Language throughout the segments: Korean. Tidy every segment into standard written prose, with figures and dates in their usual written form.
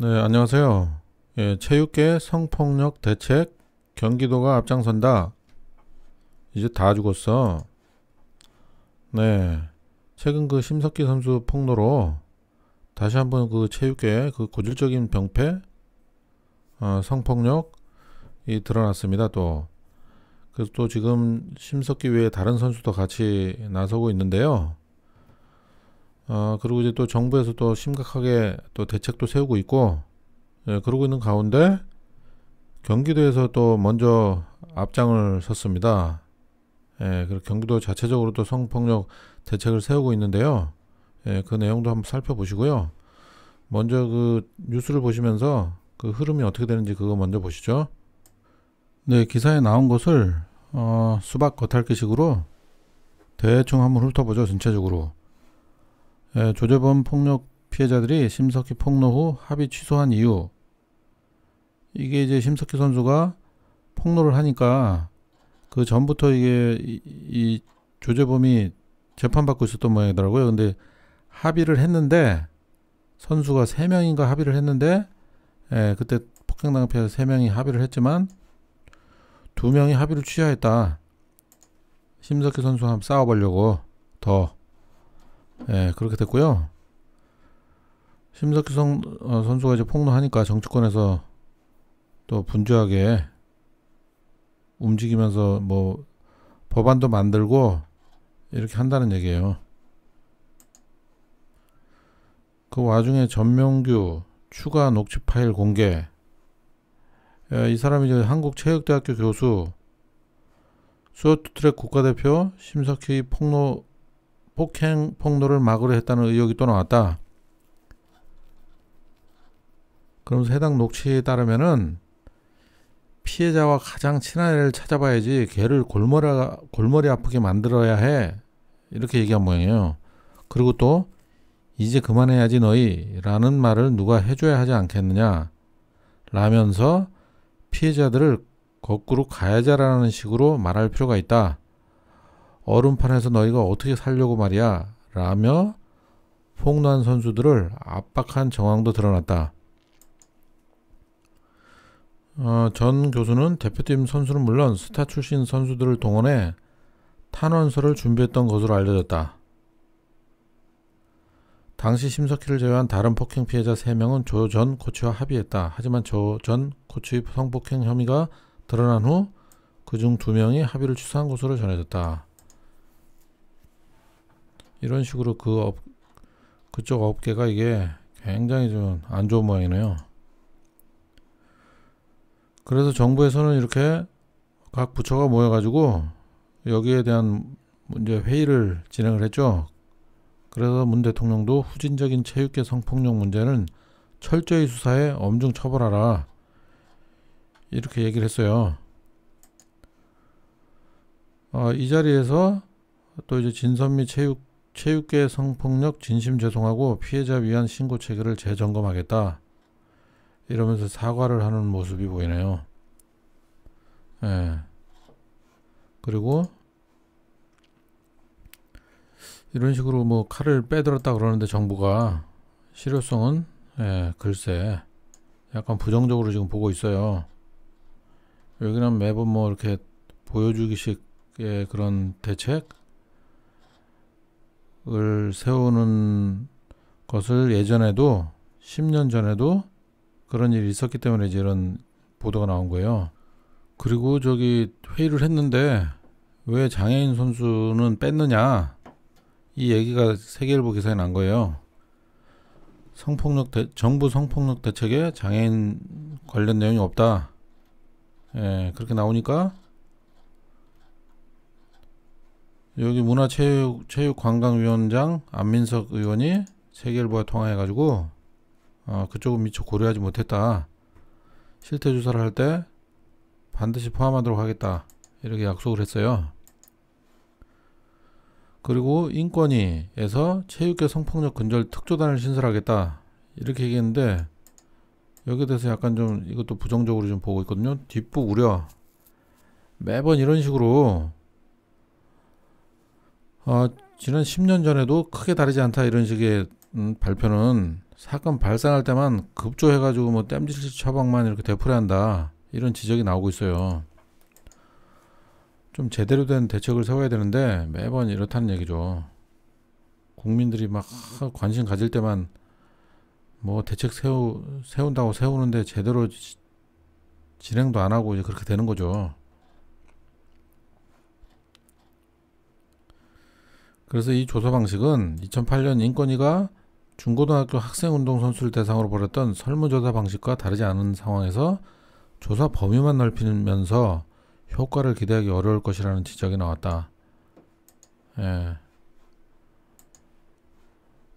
네, 안녕하세요. 예, 체육계 성폭력 대책 경기도가 앞장선다. 이제 다 죽었어. 네, 최근 그 심석희 선수 폭로로 다시 한번 그 체육계 그 고질적인 병폐, 성폭력이 드러났습니다. 또 그래서 또 지금 심석희 외에 다른 선수도 같이 나서고 있는데요. 그리고 이제 또 정부에서 또 심각하게 또 대책도 세우고 있고, 예, 그러고 있는 가운데 경기도에서 또 먼저 앞장을 섰습니다. 예, 그리고 경기도 자체적으로 또 성폭력 대책을 세우고 있는데요. 예, 그 내용도 한번 살펴보시고요. 먼저 그 뉴스를 보시면서 그 흐름이 어떻게 되는지 그거 먼저 보시죠. 네, 기사에 나온 것을 수박 겉핥기식으로 대충 한번 훑어보죠. 전체적으로. 예, 조재범 폭력 피해자들이 심석희 폭로 후 합의 취소한 이유. 이게 이제 심석희 선수가 폭로를 하니까 그 전부터 이게 이 조재범이 재판받고 있었던 모양이더라고요. 근데 합의를 했는데 선수가 3명인가 합의를 했는데, 예, 그때 폭행당한 피해자 3명이 합의를 했지만 2명이 합의를 취하했다. 심석희 선수와 한번 싸워보려고 더, 예, 그렇게 됐고요. 심석희 선수가 이제 폭로하니까 정치권에서 또 분주하게 움직이면서 뭐 법안도 만들고 이렇게 한다는 얘기예요. 그 와중에 전명규 추가 녹취 파일 공개. 이 사람이 이제 한국체육대학교 교수, 쇼트트랙 국가대표 심석희 폭행 폭로를 막으려 했다는 의혹이 또 나왔다. 그러면서 해당 녹취에 따르면은 피해자와 가장 친한 애를 찾아봐야지 걔를 골머리 아프게 만들어야 해, 이렇게 얘기한 모양이에요. 그리고 또 이제 그만해야지 너희 라는 말을 누가 해줘야 하지 않겠느냐 라면서 피해자들을 거꾸로 가해자라는 식으로 말할 필요가 있다. 얼음판에서 너희가 어떻게 살려고 말이야 라며 폭로한 선수들을 압박한 정황도 드러났다. 전 교수는 대표팀 선수는 물론 스타 출신 선수들을 동원해 탄원서를 준비했던 것으로 알려졌다. 당시 심석희를 제외한 다른 폭행 피해자 3명은 조 전 코치와 합의했다. 하지만 조 전 코치의 성폭행 혐의가 드러난 후 그중 2명이 합의를 취소한 것으로 전해졌다. 이런 식으로 그쪽 업계가 이게 굉장히 좀 안 좋은 모양이네요. 그래서 정부에서는 이렇게 각 부처가 모여가지고 여기에 대한 문제 회의를 진행을 했죠. 그래서 문 대통령도 후진적인 체육계 성폭력 문제는 철저히 수사해 엄중 처벌하라, 이렇게 얘기를 했어요. 이 자리에서 또 이제 진선미 체육계 성폭력 진심 죄송하고 피해자 위한 신고 체계를 재점검하겠다, 이러면서 사과를 하는 모습이 보이네요. 예. 그리고 이런 식으로 뭐 칼을 빼들었다 그러는데 정부가 실효성은, 예, 글쎄 약간 부정적으로 지금 보고 있어요. 여기는 매번 뭐 이렇게 보여주기식의 그런 대책을 세우는 것을 예전에도 10년 전에도 그런 일이 있었기 때문에 이제 이런 보도가 나온 거예요. 그리고 저기 회의를 했는데 왜 장애인 선수는 뺐느냐, 이 얘기가 세계일보 기사에 난 거예요. 정부 성폭력 대책에 장애인 관련 내용이 없다. 예, 그렇게 나오니까 여기 문화체육관광위원장 안민석 의원이 세계일보와 통화해가지고 그쪽은 미처 고려하지 못했다. 실태 조사를 할 때 반드시 포함하도록 하겠다, 이렇게 약속을 했어요. 그리고 인권위에서 체육계 성폭력 근절 특조단을 신설하겠다, 이렇게 얘기했는데 여기에 대해서 약간 좀 이것도 부정적으로 좀 보고 있거든요. 뒷북 우려. 매번 이런 식으로 지난 10년 전에도 크게 다르지 않다, 이런 식의 발표는 사건 발생할 때만 급조해가지고 뭐 땜질 처방만 이렇게 되풀이한다, 이런 지적이 나오고 있어요. 좀 제대로 된 대책을 세워야 되는데 매번 이렇다는 얘기죠. 국민들이 막 관심 가질 때만 뭐 대책 세운다고 세우는데 제대로 진행도 안 하고 이제 그렇게 되는 거죠. 그래서 이 조사 방식은 2008년 인권위가 중고등학교 학생운동선수를 대상으로 벌였던 설문조사 방식과 다르지 않은 상황에서 조사 범위만 넓히면서 효과를 기대하기 어려울 것이라는 지적이 나왔다. 예.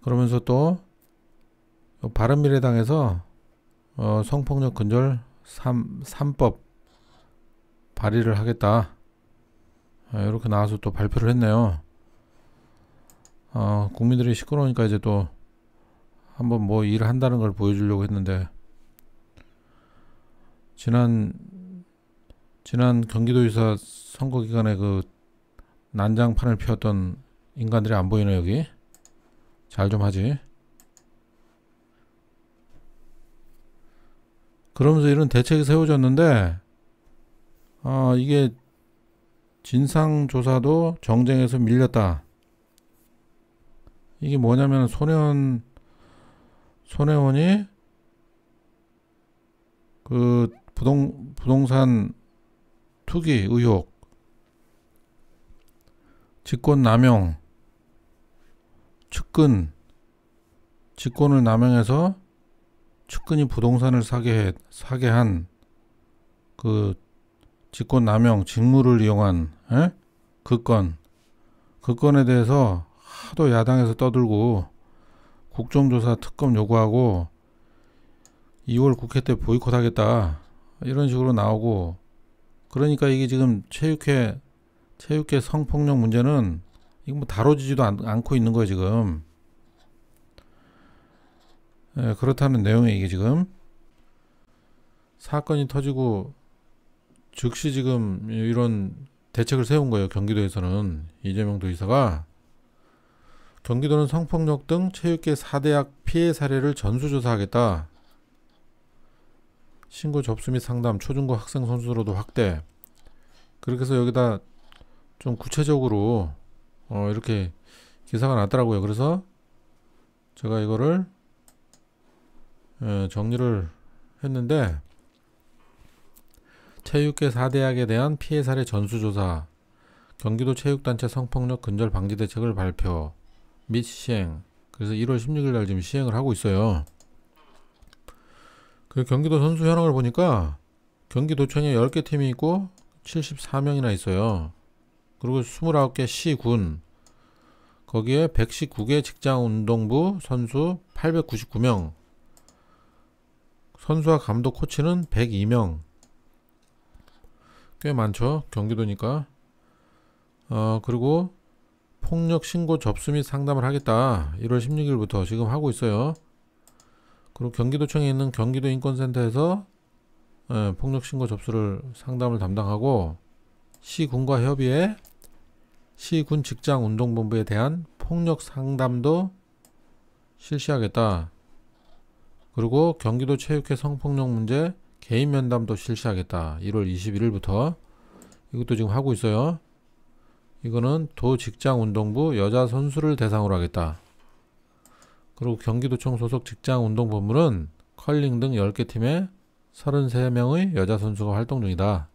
그러면서 또 바른미래당에서 성폭력 근절 3법 발의를 하겠다, 이렇게 나와서 또 발표를 했네요. 국민들이 시끄러우니까 이제 또 한번 뭐 일을 한다는 걸 보여주려고 했는데, 지난 경기도지사 선거 기간에 그 난장판을 피웠던 인간들이 안 보이네. 여기 잘 좀 하지. 그러면서 이런 대책이 세워졌는데, 이게 진상조사도 정쟁에서 밀렸다. 이게 뭐냐면 손혜원이 그 부동산 투기 의혹, 직권남용, 직권을 남용해서 측근이 부동산을 사게 한 그 직권남용, 직무를 이용한 그 건에 대해서 하도 야당에서 떠들고 국정조사 특검 요구하고 2월 국회 때 보이콧하겠다, 이런 식으로 나오고, 그러니까 이게 지금 체육회 성폭력 문제는 이거 뭐 다뤄지지도 않고 있는 거예요 지금. 예, 그렇다는 내용이 이게 지금 사건이 터지고 즉시 지금 이런 대책을 세운 거예요. 경기도에서는 이재명 도지사가 경기도는 성폭력 등 체육계 4대학 피해 사례를 전수조사하겠다. 신고 접수 및 상담, 초중고 학생 선수로도 확대. 그렇게 해서 여기다 좀 구체적으로 이렇게 기사가 났더라고요. 그래서 제가 이거를 정리를 했는데, 체육계 4대학에 대한 피해 사례 전수조사, 경기도 체육단체 성폭력 근절 방지 대책을 발표 및 시행. 그래서 1월 16일 날 지금 시행을 하고 있어요. 그 경기도 선수 현황을 보니까 경기도청에 10개 팀이 있고 74명이나 있어요. 그리고 29개 시군, 거기에 119개 직장운동부 선수 899명, 선수와 감독 코치는 102명. 꽤 많죠, 경기도니까. 그리고 폭력 신고 접수 및 상담을 하겠다. 1월 16일부터 지금 하고 있어요. 그리고 경기도청에 있는 경기도 인권센터에서 폭력 신고 접수를 상담을 담당하고, 시군과 협의해 시군 직장운동본부에 대한 폭력 상담도 실시하겠다. 그리고 경기도 체육회 성폭력 문제 개인 면담도 실시하겠다. 1월 21일부터. 이것도 지금 하고 있어요. 이거는 도 직장운동부 여자 선수를 대상으로 하겠다. 그리고 경기도청 소속 직장운동본부는 컬링 등 10개 팀에 33명의 여자 선수가 활동 중이다.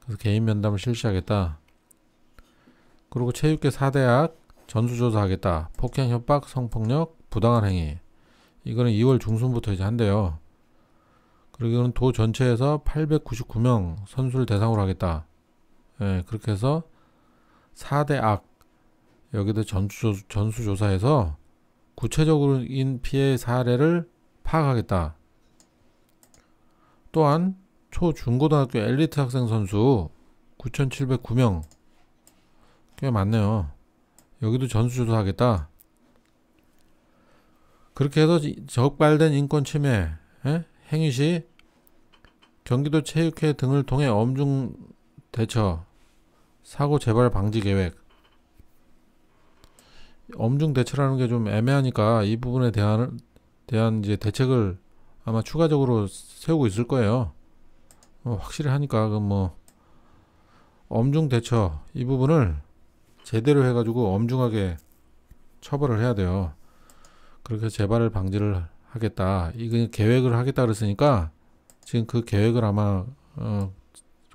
그래서 개인 면담을 실시하겠다. 그리고 체육계 4대학 전수조사하겠다. 폭행, 협박, 성폭력, 부당한 행위. 이거는 2월 중순부터 이제 한대요. 그리고 이거는 도 전체에서 899명 선수를 대상으로 하겠다. 예, 그렇게 해서 4대학 여기도 전수조사해서 구체적인 피해 사례를 파악하겠다. 또한 초중고등학교 엘리트 학생 선수 9,709명, 꽤 많네요. 여기도 전수조사하겠다. 그렇게 해서 적발된 인권 침해 행위 시 경기도 체육회 등을 통해 엄중 대처, 사고 재발 방지 계획. 엄중 대처라는 게 좀 애매하니까 이 부분에 대한 대한 이제 대책을 아마 추가적으로 세우고 있을 거예요. 확실히 하니까 그 뭐 엄중 대처 이 부분을 제대로 해가지고 엄중하게 처벌을 해야 돼요. 그렇게 재발을 방지를 하겠다. 이거 계획을 하겠다 그랬으니까 지금 그 계획을 아마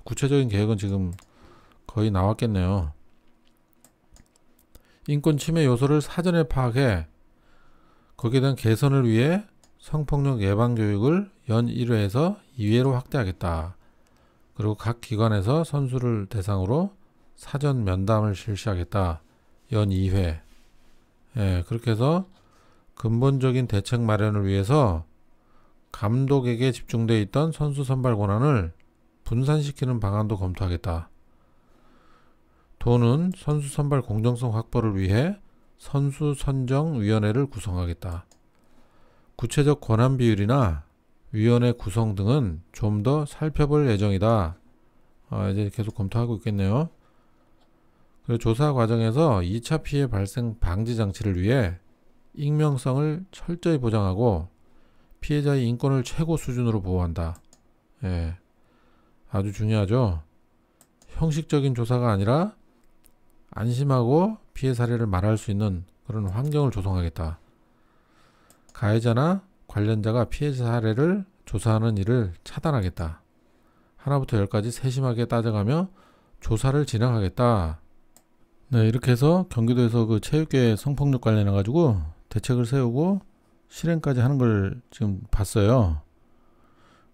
구체적인 계획은 지금 거의 나왔겠네요. 인권 침해 요소를 사전에 파악해 거기에 대한 개선을 위해 성폭력 예방 교육을 연 1회에서 2회로 확대하겠다. 그리고 각 기관에서 선수를 대상으로 사전 면담을 실시하겠다. 연 2회. 예, 그렇게 해서 근본적인 대책 마련을 위해서 감독에게 집중되어 있던 선수 선발 권한을 분산시키는 방안도 검토하겠다. 도는 선수 선발 공정성 확보를 위해 선수 선정위원회를 구성하겠다. 구체적 권한 비율이나 위원회 구성 등은 좀 더 살펴볼 예정이다. 이제 계속 검토하고 있겠네요. 그리고 조사 과정에서 2차 피해 발생 방지 장치를 위해 익명성을 철저히 보장하고 피해자의 인권을 최고 수준으로 보호한다. 예, 아주 중요하죠. 형식적인 조사가 아니라 안심하고 피해 사례를 말할 수 있는 그런 환경을 조성하겠다. 가해자나 관련자가 피해 사례를 조사하는 일을 차단하겠다. 하나부터 열까지 세심하게 따져가며 조사를 진행하겠다. 네, 이렇게 해서 경기도에서 그 체육계 성폭력 관련해 가지고 대책을 세우고 실행까지 하는 걸 지금 봤어요.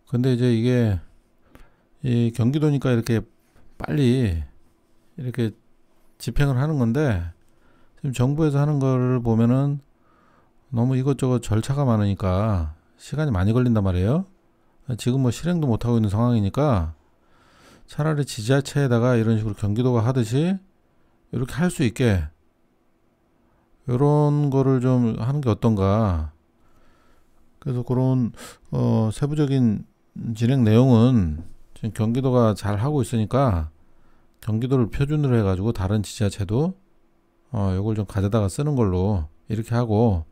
근데 이제 이게 이 경기도니까 이렇게 빨리 이렇게 집행을 하는 건데 지금 정부에서 하는 거를 보면은 너무 이것저것 절차가 많으니까 시간이 많이 걸린단 말이에요. 지금 뭐 실행도 못하고 있는 상황이니까 차라리 지자체에다가 이런 식으로 경기도가 하듯이 이렇게 할 수 있게 이런 거를 좀 하는 게 어떤가. 그래서 그런 세부적인 진행 내용은 지금 경기도가 잘 하고 있으니까 경기도를 표준으로 해가지고 다른 지자체도 요걸 좀 가져다가 쓰는 걸로 이렇게 하고,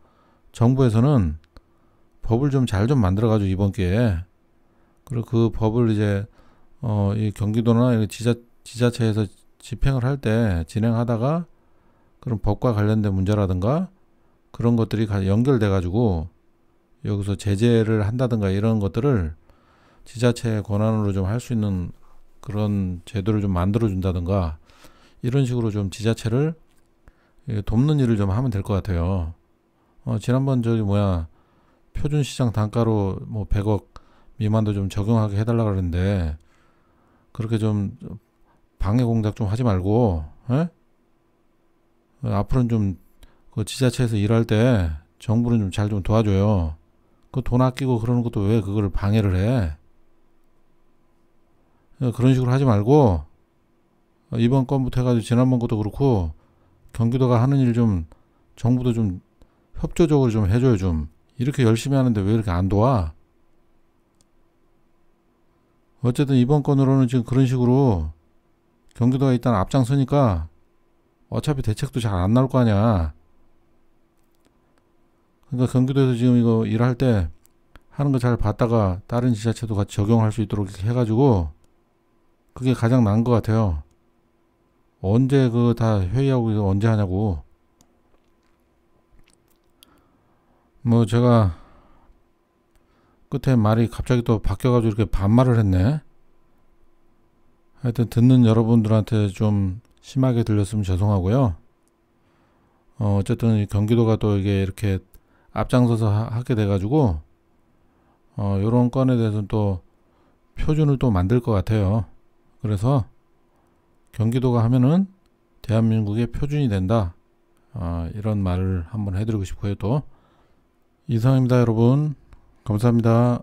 정부에서는 법을 좀 잘 좀 만들어가지고 이번 기회에, 그리고 그 법을 이제 이 경기도나 지자체에서 집행을 할 때 진행하다가 그런 법과 관련된 문제라든가 그런 것들이 연결돼 가지고 여기서 제재를 한다든가 이런 것들을 지자체 권한으로 좀 할 수 있는 그런 제도를 좀 만들어 준다든가 이런 식으로 좀 지자체를 돕는 일을 좀 하면 될 것 같아요. 지난번 표준시장 단가로 뭐 100억 미만도 좀 적용하게 해달라 그러는데 그렇게 좀 방해 공작 좀 하지 말고, 앞으로는 좀 그 지자체에서 일할 때 정부는 좀 잘 좀 도와줘요. 그 돈 아끼고 그러는 것도 왜 그걸 방해를 해? 그런 식으로 하지 말고 이번 건부터 해가지고 지난번 것도 그렇고 경기도가 하는 일 좀 정부도 좀 협조적으로 좀 해줘요. 좀 이렇게 열심히 하는데 왜 이렇게 안 도와? 어쨌든 이번 건으로는 지금 그런 식으로 경기도가 일단 앞장서니까 어차피 대책도 잘 안 나올 거 아니야. 그러니까 경기도에서 지금 이거 일할 때 하는 거 잘 봤다가 다른 지자체도 같이 적용할 수 있도록 이렇게 해가지고 그게 가장 나은 것 같아요. 언제 그거 다 회의하고 이거 언제 하냐고. 뭐 제가 끝에 말이 갑자기 또 바뀌어가지고 이렇게 반말을 했네. 하여튼 듣는 여러분들한테 좀 심하게 들렸으면 죄송하고요. 어쨌든 경기도가 또 이게 이렇게 앞장서서 하게 돼가지고 요런 건에 대해서는 또 표준을 또 만들 것 같아요. 그래서 경기도가 하면은 대한민국의 표준이 된다. 이런 말을 한번 해드리고 싶고요. 또 이상입니다, 여러분. 감사합니다.